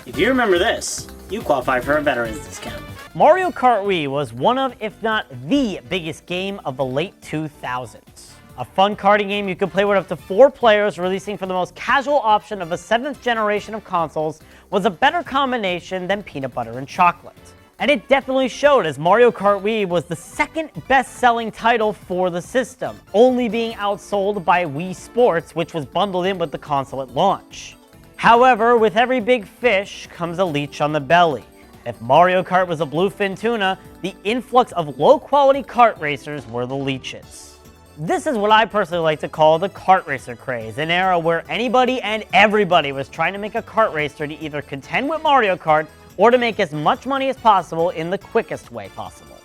If you remember this, you qualify for a veteran's discount. Mario Kart Wii was one of, if not the biggest game of the late 2000s. A fun karting game you could play with up to 4 players, releasing for the most casual option of a 7th generation of consoles, was a better combination than peanut butter and chocolate. And it definitely showed, as Mario Kart Wii was the second best-selling title for the system, only being outsold by Wii Sports, which was bundled in with the console at launch. However, with every big fish comes a leech on the belly. If Mario Kart was a bluefin tuna, the influx of low-quality kart racers were the leeches. This is what I personally like to call the Kart Racer Kraze, an era where anybody and everybody was trying to make a kart racer to either contend with Mario Kart or to make as much money as possible in the quickest way possible.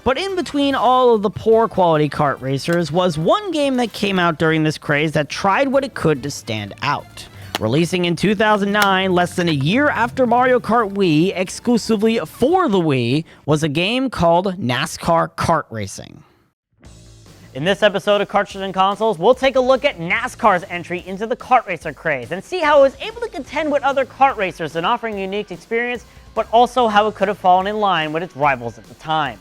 But in between all of the poor quality kart racers was one game that came out during this craze that tried what it could to stand out. Releasing in 2009, less than a year after Mario Kart Wii, exclusively for the Wii, was a game called NASCAR Kart Racing. In this episode of Cartridges and Consoles, we'll take a look at NASCAR's entry into the Kart Racer Kraze and see how it was able to contend with other kart racers and offering a unique experience, but also how it could have fallen in line with its rivals at the time.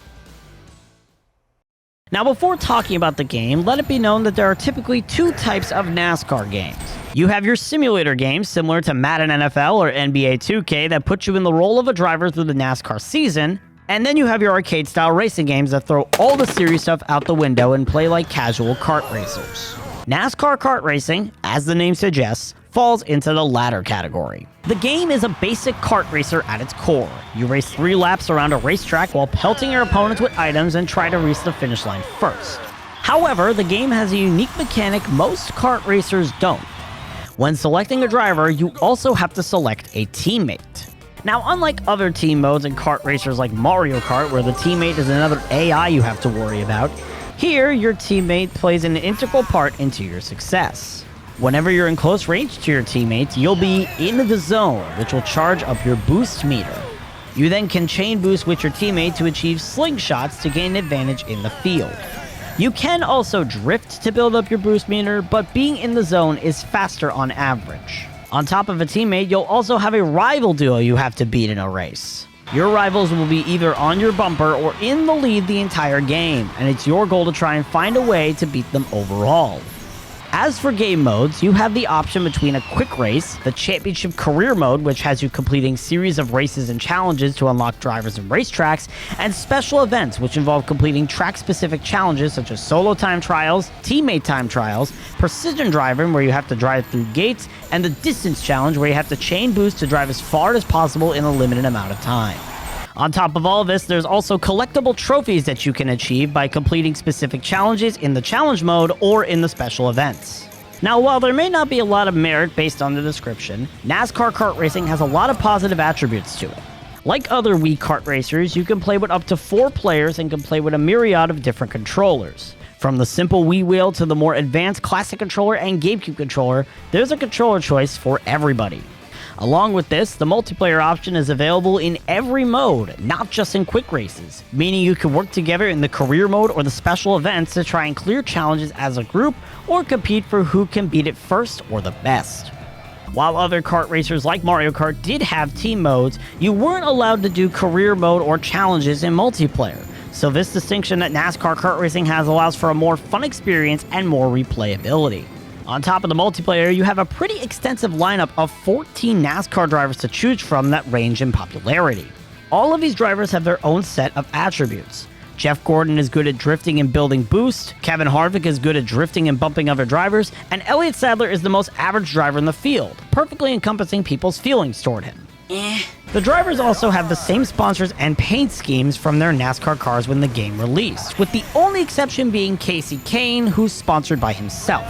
Now, before talking about the game, let it be known that there are typically 2 types of NASCAR games. You have your simulator games, similar to Madden NFL or NBA 2K, that put you in the role of a driver through the NASCAR season, and then you have your arcade-style racing games that throw all the serious stuff out the window and play like casual kart racers. NASCAR Kart Racing, as the name suggests, falls into the latter category. The game is a basic kart racer at its core. You race 3 laps around a racetrack while pelting your opponents with items and try to reach the finish line first. However, the game has a unique mechanic most kart racers don't. When selecting a driver, you also have to select a teammate. Now, unlike other team modes in kart racers like Mario Kart, where the teammate is another AI you have to worry about, here your teammate plays an integral part into your success. Whenever you're in close range to your teammates, you'll be in the zone, which will charge up your boost meter. You then can chain boost with your teammate to achieve slingshots to gain advantage in the field. You can also drift to build up your boost meter, but being in the zone is faster on average. On top of a teammate, you'll also have a rival duo you have to beat in a race. Your rivals will be either on your bumper or in the lead the entire game, and it's your goal to try and find a way to beat them overall. As for game modes, you have the option between a quick race, the championship career mode, which has you completing series of races and challenges to unlock drivers and racetracks, and special events, which involve completing track-specific challenges such as solo time trials, teammate time trials, precision driving, where you have to drive through gates, and the distance challenge, where you have to chain boost to drive as far as possible in a limited amount of time. On top of all of this, there's also collectible trophies that you can achieve by completing specific challenges in the challenge mode or in the special events. Now, while there may not be a lot of merit based on the description, NASCAR Kart Racing has a lot of positive attributes to it. Like other Wii kart racers, you can play with up to 4 players and can play with a myriad of different controllers. From the simple Wii wheel to the more advanced classic controller and GameCube controller, there's a controller choice for everybody. Along with this, the multiplayer option is available in every mode, not just in quick races, meaning you can work together in the career mode or the special events to try and clear challenges as a group or compete for who can beat it first or the best. While other kart racers like Mario Kart did have team modes, you weren't allowed to do career mode or challenges in multiplayer. So this distinction that NASCAR Kart Racing has allows for a more fun experience and more replayability. On top of the multiplayer, you have a pretty extensive lineup of 14 NASCAR drivers to choose from that range in popularity. All of these drivers have their own set of attributes. Jeff Gordon is good at drifting and building boost, Kevin Harvick is good at drifting and bumping other drivers, and Elliott Sadler is the most average driver in the field, perfectly encompassing people's feelings toward him. The drivers also have the same sponsors and paint schemes from their NASCAR cars when the game released, with the only exception being Casey Kane, who's sponsored by himself.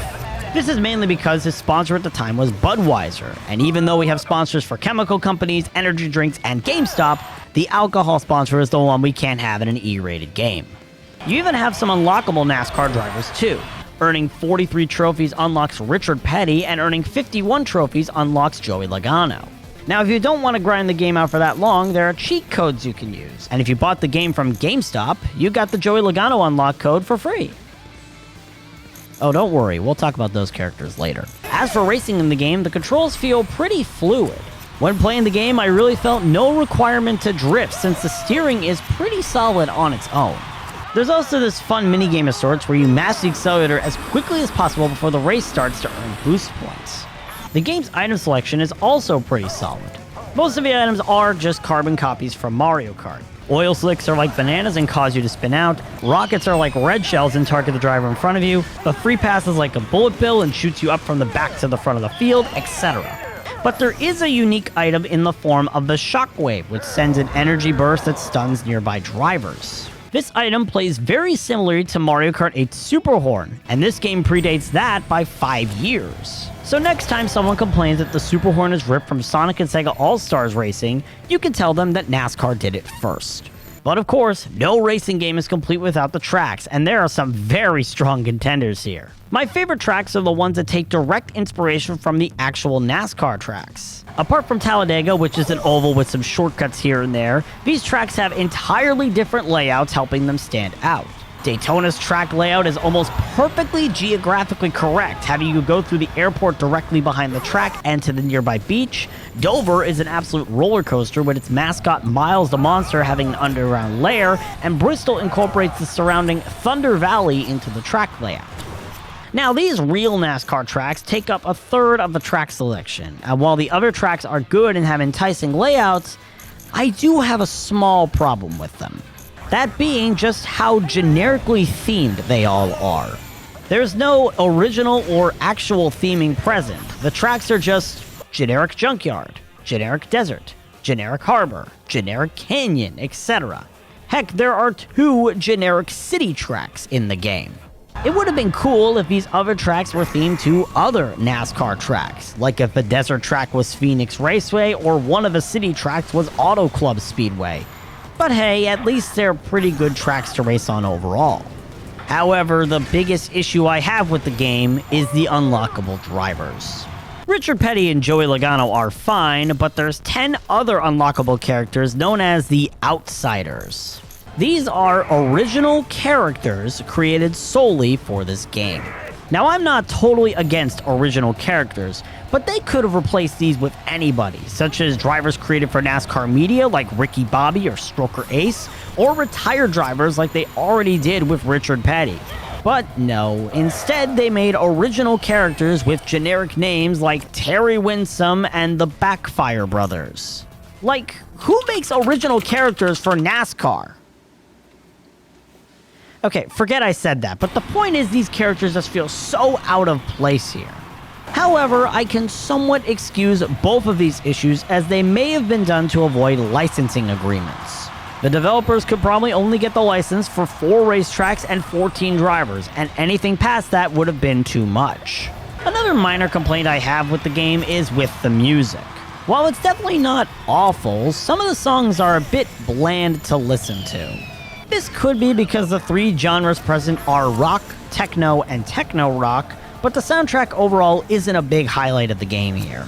This is mainly because his sponsor at the time was Budweiser, and even though we have sponsors for chemical companies, energy drinks, and GameStop, the alcohol sponsor is the one we can't have in an E-rated game. You even have some unlockable NASCAR drivers too. Earning 43 trophies unlocks Richard Petty, and earning 51 trophies unlocks Joey Logano. Now, if you don't want to grind the game out for that long, there are cheat codes you can use, and if you bought the game from GameStop, you got the Joey Logano unlock code for free. Oh, don't worry, we'll talk about those characters later. As for racing in the game, the controls feel pretty fluid. When playing the game, I really felt no requirement to drift since the steering is pretty solid on its own. There's also this fun minigame of sorts where you mash the accelerator as quickly as possible before the race starts to earn boost points. The game's item selection is also pretty solid. Most of the items are just carbon copies from Mario Kart. Oil slicks are like bananas and cause you to spin out, rockets are like red shells and target the driver in front of you, the free pass is like a bullet bill and shoots you up from the back to the front of the field, etc. But there is a unique item in the form of the Shockwave, which sends an energy burst that stuns nearby drivers. This item plays very similarly to Mario Kart 8's Super Horn, and this game predates that by 5 years. So next time someone complains that the Super Horn is ripped from Sonic and Sega All-Stars Racing, you can tell them that NASCAR did it first. But of course, no racing game is complete without the tracks, and there are some very strong contenders here. My favorite tracks are the ones that take direct inspiration from the actual NASCAR tracks. Apart from Talladega, which is an oval with some shortcuts here and there, these tracks have entirely different layouts helping them stand out. Daytona's track layout is almost perfectly geographically correct, having you go through the airport directly behind the track and to the nearby beach. Dover is an absolute roller coaster with its mascot Miles the Monster having an underground lair, and Bristol incorporates the surrounding Thunder Valley into the track layout. Now, these real NASCAR tracks take up a third of the track selection, and while the other tracks are good and have enticing layouts, I do have a small problem with them. That being just how generically themed they all are. There's no original or actual theming present. The tracks are just generic junkyard, generic desert, generic harbor, generic canyon, etc. Heck, there are 2 generic city tracks in the game. It would have been cool if these other tracks were themed to other NASCAR tracks, like if the desert track was Phoenix Raceway or one of the city tracks was Auto Club Speedway. But hey, at least they're pretty good tracks to race on overall. However, the biggest issue I have with the game is the unlockable drivers. Richard Petty and Joey Logano are fine, but there's 10 other unlockable characters known as the Outsiders. These are original characters created solely for this game. Now, I'm not totally against original characters, but they could have replaced these with anybody, such as drivers created for NASCAR media like Ricky Bobby or Stroker Ace, or retired drivers like they already did with Richard Petty. But no, instead they made original characters with generic names like Terry Winsome and the Backfire Brothers. Like, who makes original characters for NASCAR? Okay, forget I said that, but the point is these characters just feel so out of place here. However, I can somewhat excuse both of these issues as they may have been done to avoid licensing agreements. The developers could probably only get the license for 4 racetracks and 14 drivers, and anything past that would have been too much. Another minor complaint I have with the game is with the music. While it's definitely not awful, some of the songs are a bit bland to listen to. This could be because the 3 genres present are rock, techno, and techno rock, but the soundtrack overall isn't a big highlight of the game here.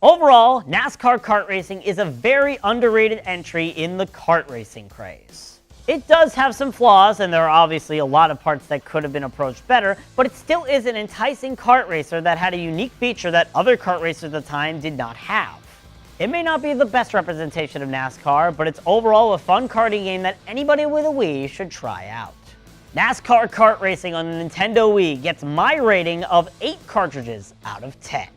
Overall, NASCAR Kart Racing is a very underrated entry in the kart racing craze. It does have some flaws, and there are obviously a lot of parts that could have been approached better, but it still is an enticing kart racer that had a unique feature that other kart racers at the time did not have. It may not be the best representation of NASCAR, but it's overall a fun karting game that anybody with a Wii should try out. NASCAR Kart Racing on the Nintendo Wii gets my rating of 8 cartridges out of 10.